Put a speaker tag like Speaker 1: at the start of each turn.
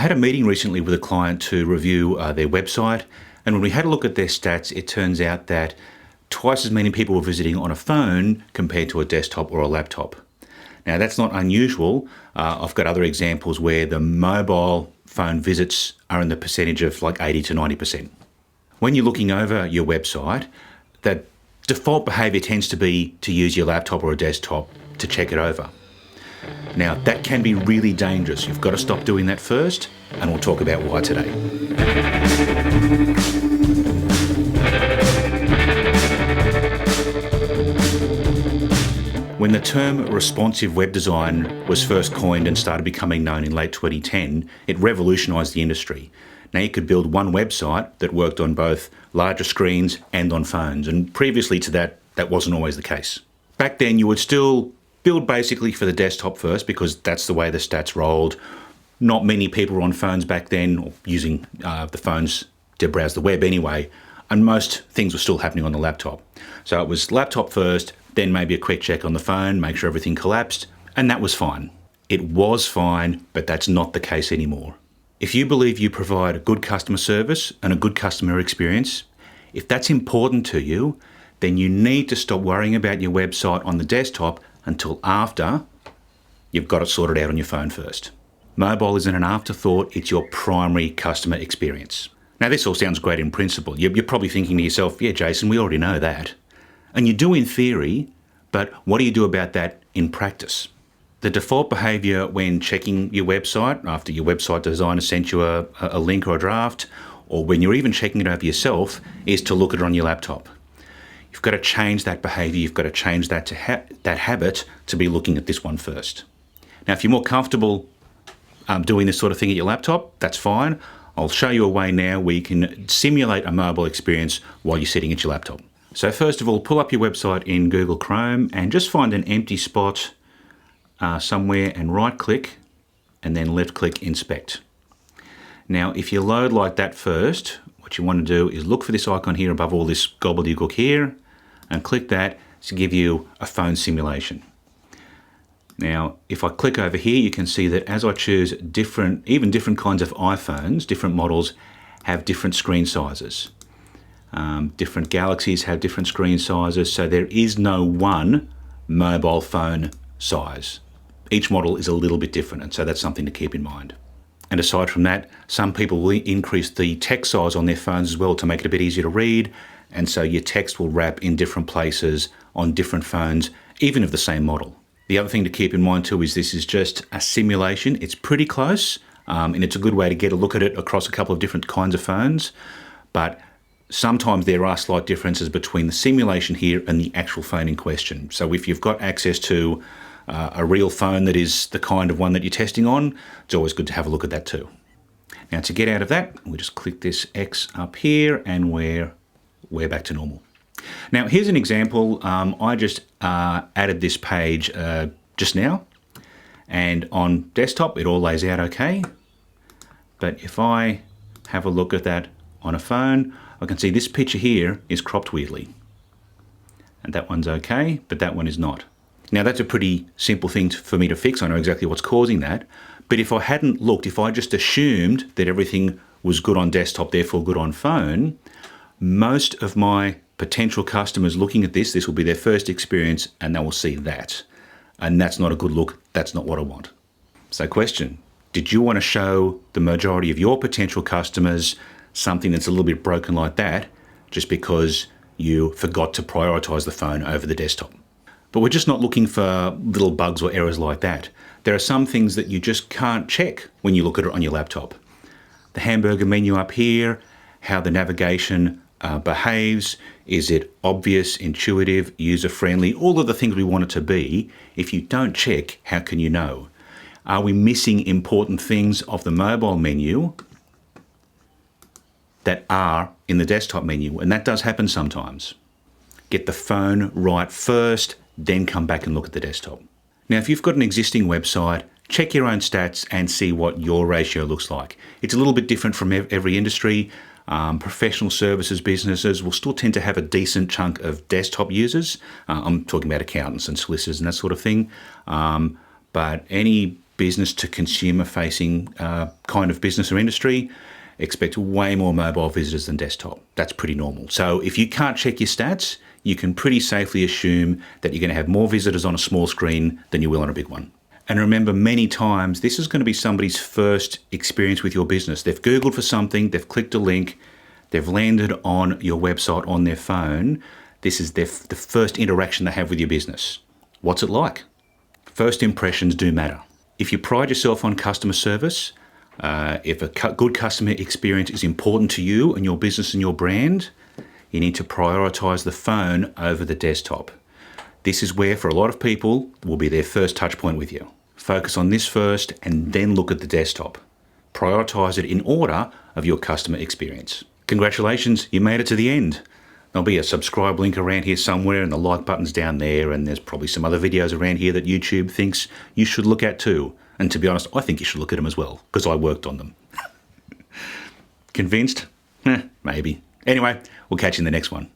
Speaker 1: had a meeting recently with a client to review their website, and when we had a look at their stats, it turns out that twice as many people were visiting on a phone compared to a desktop or a laptop. Now, that's not unusual. I've got other examples where the mobile phone visits are in the percentage of like 80 to 90%. When you're looking over your website, the default behavior tends to be to use your laptop or a desktop to check it over. Now, that can be really dangerous. You've got to stop doing that first, and we'll talk about why today. When the term responsive web design was first coined and started becoming known in late 2010, it revolutionised the industry. Now you could build one website that worked on both larger screens and on phones, and previously to that, that wasn't always the case. Back then, you would still build basically for the desktop first because that's the way the stats rolled. Not many people were on phones back then, or using the phones to browse the web anyway, and most things were still happening on the laptop. So it was laptop first, then maybe a quick check on the phone, make sure everything collapsed, and that was fine. It was fine, but that's not the case anymore. If you believe you provide a good customer service and a good customer experience, if that's important to you, then you need to stop worrying about your website on the desktop until after you've got it sorted out on your phone first. Mobile isn't an afterthought, it's your primary customer experience. Now, this all sounds great in principle. You're probably thinking to yourself, yeah, Jason, we already know that. And you do in theory, but what do you do about that in practice? The default behavior when checking your website, after your website designer sent you a link or a draft, or when you're even checking it over yourself, is to look at it on your laptop. You've got to change that behavior. You've got to change that that habit to be looking at this one first. Now, if you're more comfortable doing this sort of thing at your laptop, that's fine. I'll show you a way now where you can simulate a mobile experience while you're sitting at your laptop. So first of all, pull up your website in Google Chrome and just find an empty spot somewhere and right-click and then left-click Inspect. Now, if you load like that first, what you want to do is look for this icon here above all this gobbledygook here and click that to give you a phone simulation. Now, if I click over here, you can see that as I choose different kinds of iPhones, different models have different screen sizes. Different Galaxies have different screen sizes, so there is no one mobile phone size. Each model is a little bit different, and so that's something to keep in mind. And aside from that, some people will increase the text size on their phones as well to make it a bit easier to read, and so your text will wrap in different places on different phones, even of the same model. The other thing to keep in mind too is this is just a simulation. It's pretty close, and it's a good way to get a look at it across a couple of different kinds of phones, but sometimes there are slight differences between the simulation here and the actual phone in question. So if you've got access to a real phone that is the kind of one that you're testing on, it's always good to have a look at that too. Now, to get out of that, we'll just click this X up here and we're back to normal. Now, here's an example. I just added this page just now, and on desktop it all lays out okay. But if I have a look at that on a phone, I can see this picture here is cropped weirdly. And that one's okay, but that one is not. Now, that's a pretty simple thing for me to fix. I know exactly what's causing that. But if I hadn't looked, if I just assumed that everything was good on desktop, therefore good on phone, most of my potential customers looking at this will be their first experience and they will see that. And that's not a good look. That's not what I want. So question, did you want to show the majority of your potential customers something that's a little bit broken like that just because you forgot to prioritize the phone over the desktop? But we're just not looking for little bugs or errors like that. There are some things that you just can't check when you look at it on your laptop. The hamburger menu up here, how the navigation behaves, is it obvious, intuitive, user-friendly, all of the things we want it to be. If you don't check, how can you know? Are we missing important things of the mobile menu that are in the desktop menu? And that does happen sometimes. Get the phone right first, then come back and look at the desktop. Now, if you've got an existing website, check your own stats and see what your ratio looks like. It's a little bit different from every industry. Professional services businesses will still tend to have a decent chunk of desktop users. I'm talking about accountants and solicitors and that sort of thing. But any business to consumer facing kind of business or industry, expect way more mobile visitors than desktop. That's pretty normal. So if you can't check your stats, you can pretty safely assume that you're going to have more visitors on a small screen than you will on a big one. And remember, many times this is going to be somebody's first experience with your business. They've Googled for something, they've clicked a link, they've landed on your website on their phone. This is the first interaction they have with your business. What's it like? First impressions do matter. If you pride yourself on customer service, if a good customer experience is important to you and your business and your brand, you need to prioritize the phone over the desktop. This is where, for a lot of people, will be their first touch point with you. Focus on this first and then look at the desktop. Prioritize it in order of your customer experience. Congratulations, you made it to the end. There'll be a subscribe link around here somewhere, and the like button's down there, and there's probably some other videos around here that YouTube thinks you should look at too. And to be honest, I think you should look at them as well, because I worked on them. Convinced? Maybe. Anyway, we'll catch you in the next one.